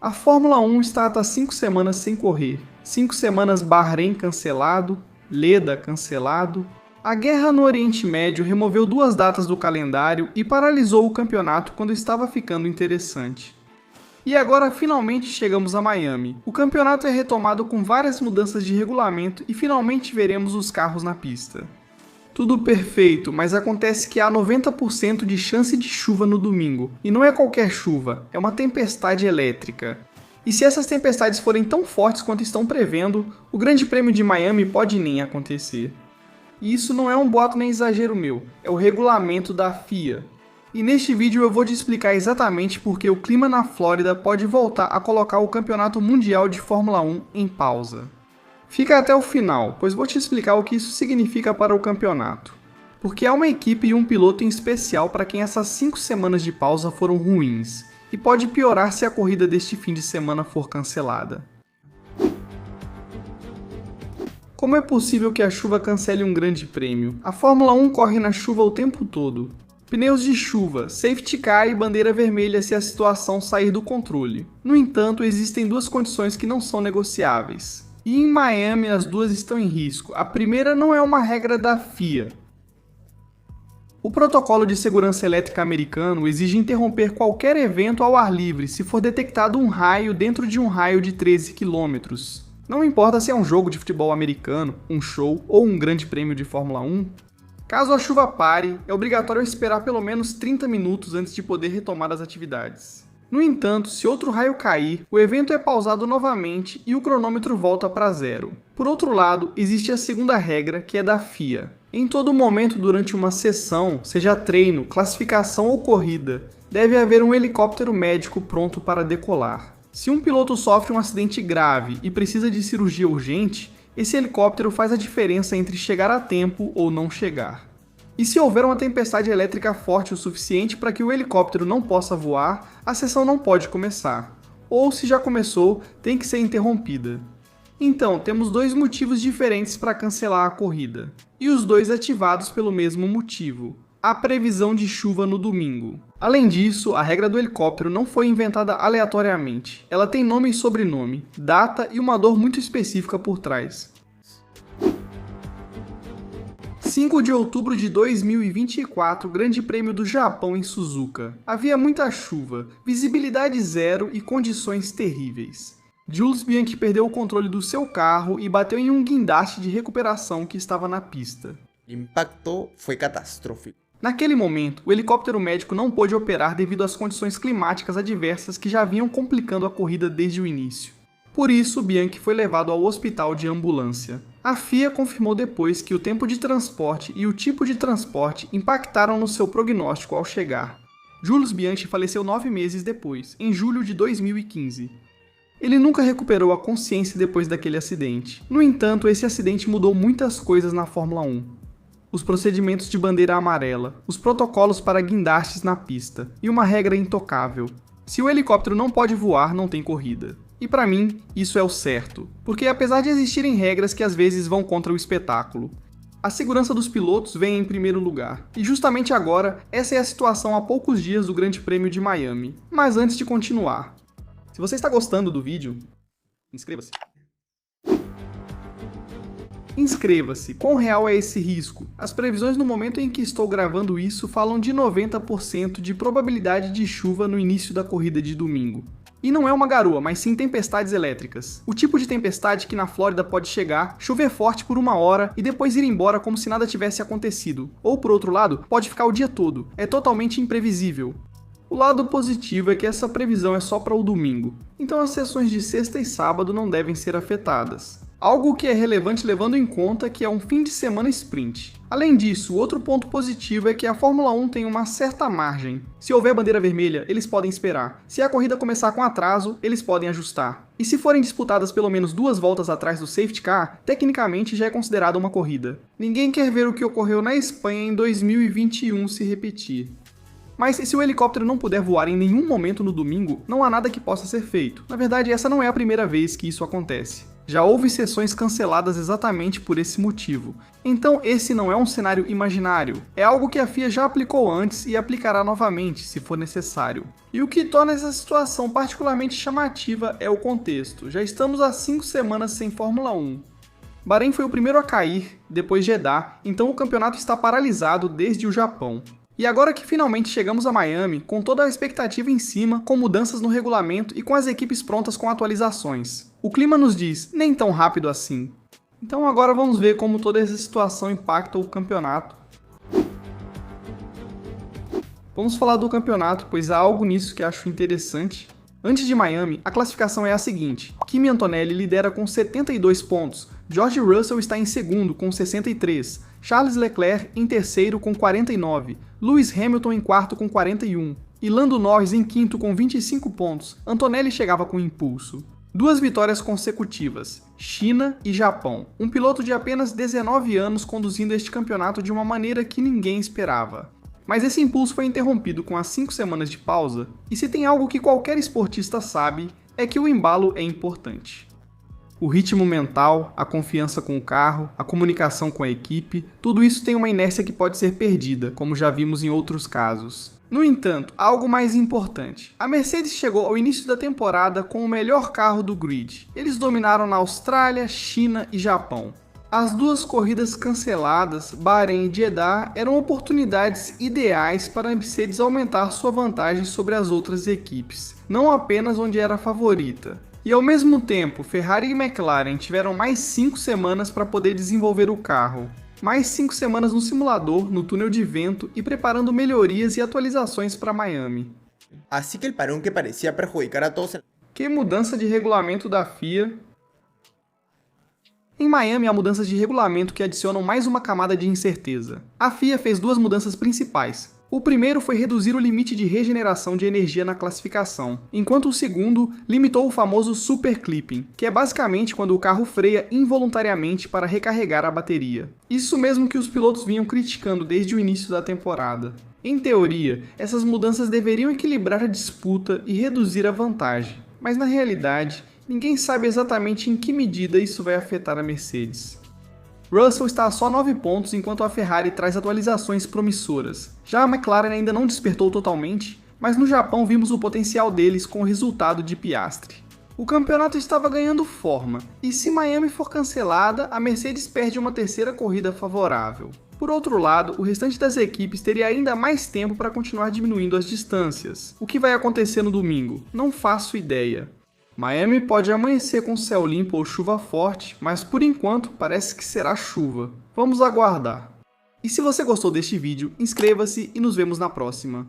A Fórmula 1 está há 5 semanas sem correr. 5 semanas Bahrein cancelado, Leda cancelado. A guerra no Oriente Médio removeu 2 datas do calendário e paralisou o campeonato quando estava ficando interessante. E agora finalmente chegamos a Miami. O campeonato é retomado com várias mudanças de regulamento e finalmente veremos os carros na pista. Tudo perfeito, mas acontece que há 90% de chance de chuva no domingo. E não é qualquer chuva, é uma tempestade elétrica. E se essas tempestades forem tão fortes quanto estão prevendo, o Grande Prêmio de Miami pode nem acontecer. E isso não é um boato nem exagero meu, é o regulamento da FIA. E neste vídeo eu vou te explicar exatamente porque o clima na Flórida pode voltar a colocar o Campeonato Mundial de Fórmula 1 em pausa. Fica até o final, pois vou te explicar o que isso significa para o campeonato. Porque há uma equipe e um piloto em especial para quem essas 5 semanas de pausa foram ruins, e pode piorar se a corrida deste fim de semana for cancelada. Como é possível que a chuva cancele um grande prêmio? A Fórmula 1 corre na chuva o tempo todo. Pneus de chuva, safety car e bandeira vermelha se a situação sair do controle. No entanto, existem 2 condições que não são negociáveis. E em Miami as 2 estão em risco. A primeira não é uma regra da FIA. O protocolo de segurança elétrica americano exige interromper qualquer evento ao ar livre se for detectado um raio dentro de um raio de 13 km. Não importa se é um jogo de futebol americano, um show ou um grande prêmio de Fórmula 1. Caso a chuva pare, é obrigatório esperar pelo menos 30 minutos antes de poder retomar as atividades. No entanto, se outro raio cair, o evento é pausado novamente e o cronômetro volta para zero. Por outro lado, existe a segunda regra, que é da FIA. Em todo momento durante uma sessão, seja treino, classificação ou corrida, deve haver um helicóptero médico pronto para decolar. Se um piloto sofre um acidente grave e precisa de cirurgia urgente, esse helicóptero faz a diferença entre chegar a tempo ou não chegar. E se houver uma tempestade elétrica forte o suficiente para que o helicóptero não possa voar, a sessão não pode começar. Ou, se já começou, tem que ser interrompida. Então, temos 2 motivos diferentes para cancelar a corrida. E os 2 ativados pelo mesmo motivo: a previsão de chuva no domingo. Além disso, a regra do helicóptero não foi inventada aleatoriamente. Ela tem nome e sobrenome, data e uma dor muito específica por trás. 5 de outubro de 2024, Grande Prêmio do Japão em Suzuka. Havia muita chuva, visibilidade zero e condições terríveis. Jules Bianchi perdeu o controle do seu carro e bateu em um guindaste de recuperação que estava na pista. O impacto foi catastrófico. Naquele momento, o helicóptero médico não pôde operar devido às condições climáticas adversas que já vinham complicando a corrida desde o início. Por isso, Bianchi foi levado ao hospital de ambulância. A FIA confirmou depois que o tempo de transporte e o tipo de transporte impactaram no seu prognóstico ao chegar. Jules Bianchi faleceu 9 meses depois, em julho de 2015. Ele nunca recuperou a consciência depois daquele acidente. No entanto, esse acidente mudou muitas coisas na Fórmula 1. Os procedimentos de bandeira amarela, os protocolos para guindastes na pista, e uma regra intocável: se o helicóptero não pode voar, não tem corrida. E para mim, isso é o certo, porque apesar de existirem regras que às vezes vão contra o espetáculo, a segurança dos pilotos vem em primeiro lugar. E justamente agora, essa é a situação há poucos dias do Grande Prêmio de Miami. Mas antes de continuar, se você está gostando do vídeo, inscreva-se. Inscreva-se, quão real é esse risco? As previsões no momento em que estou gravando isso falam de 90% de probabilidade de chuva no início da corrida de domingo. E não é uma garoa, mas sim tempestades elétricas. O tipo de tempestade que na Flórida pode chegar, chover forte por 1 hora e depois ir embora como se nada tivesse acontecido. Ou por outro lado, pode ficar o dia todo. É totalmente imprevisível. O lado positivo é que essa previsão é só para o domingo, então as sessões de sexta e sábado não devem ser afetadas. Algo que é relevante levando em conta que é um fim de semana sprint. Além disso, outro ponto positivo é que a Fórmula 1 tem uma certa margem. Se houver bandeira vermelha, eles podem esperar. Se a corrida começar com atraso, eles podem ajustar. E se forem disputadas pelo menos 2 voltas atrás do safety car, tecnicamente já é considerada uma corrida. Ninguém quer ver o que ocorreu na Espanha em 2021 se repetir. Mas se o helicóptero não puder voar em nenhum momento no domingo, não há nada que possa ser feito. Na verdade, essa não é a primeira vez que isso acontece. Já houve sessões canceladas exatamente por esse motivo. Então esse não é um cenário imaginário, é algo que a FIA já aplicou antes e aplicará novamente, se for necessário. E o que torna essa situação particularmente chamativa é o contexto. Já estamos há 5 semanas sem Fórmula 1. Bahrein foi o primeiro a cair, depois Jeddah, então o campeonato está paralisado desde o Japão. E agora que finalmente chegamos a Miami, com toda a expectativa em cima, com mudanças no regulamento e com as equipes prontas com atualizações. O clima nos diz, nem tão rápido assim. Então agora vamos ver como toda essa situação impacta o campeonato. Vamos falar do campeonato, pois há algo nisso que acho interessante. Antes de Miami, a classificação é a seguinte: Kimi Antonelli lidera com 72 pontos, George Russell está em segundo com 63, Charles Leclerc em terceiro com 49, Lewis Hamilton em quarto com 41 e Lando Norris em quinto com 25 pontos. Antonelli chegava com impulso. 2 vitórias consecutivas, China e Japão. Um piloto de apenas 19 anos conduzindo este campeonato de uma maneira que ninguém esperava. Mas esse impulso foi interrompido com as 5 semanas de pausa, e se tem algo que qualquer esportista sabe, é que o embalo é importante. O ritmo mental, a confiança com o carro, a comunicação com a equipe, tudo isso tem uma inércia que pode ser perdida, como já vimos em outros casos. No entanto, há algo mais importante. A Mercedes chegou ao início da temporada com o melhor carro do grid. Eles dominaram na Austrália, China e Japão. As 2 corridas canceladas, Bahrein e Jeddah, eram oportunidades ideais para a Mercedes aumentar sua vantagem sobre as outras equipes, não apenas onde era a favorita. E ao mesmo tempo, Ferrari e McLaren tiveram mais 5 semanas para poder desenvolver o carro. Mais 5 semanas no simulador, no túnel de vento e preparando melhorias e atualizações para Miami. Así que el parón que parecía perjudicar a todos. Que mudança de regulamento da FIA. Em Miami há mudanças de regulamento que adicionam mais uma camada de incerteza. A FIA fez 2 mudanças principais. O primeiro foi reduzir o limite de regeneração de energia na classificação, enquanto o segundo limitou o famoso super clipping, que é basicamente quando o carro freia involuntariamente para recarregar a bateria. Isso mesmo que os pilotos vinham criticando desde o início da temporada. Em teoria, essas mudanças deveriam equilibrar a disputa e reduzir a vantagem, mas na realidade, ninguém sabe exatamente em que medida isso vai afetar a Mercedes. Russell está a só 9 pontos enquanto a Ferrari traz atualizações promissoras. Já a McLaren ainda não despertou totalmente, mas no Japão vimos o potencial deles com o resultado de Piastri. O campeonato estava ganhando forma, e se Miami for cancelada, a Mercedes perde uma terceira corrida favorável. Por outro lado, o restante das equipes teria ainda mais tempo para continuar diminuindo as distâncias. O que vai acontecer no domingo? Não faço ideia. Miami pode amanhecer com céu limpo ou chuva forte, mas por enquanto parece que será chuva. Vamos aguardar. E se você gostou deste vídeo, inscreva-se e nos vemos na próxima.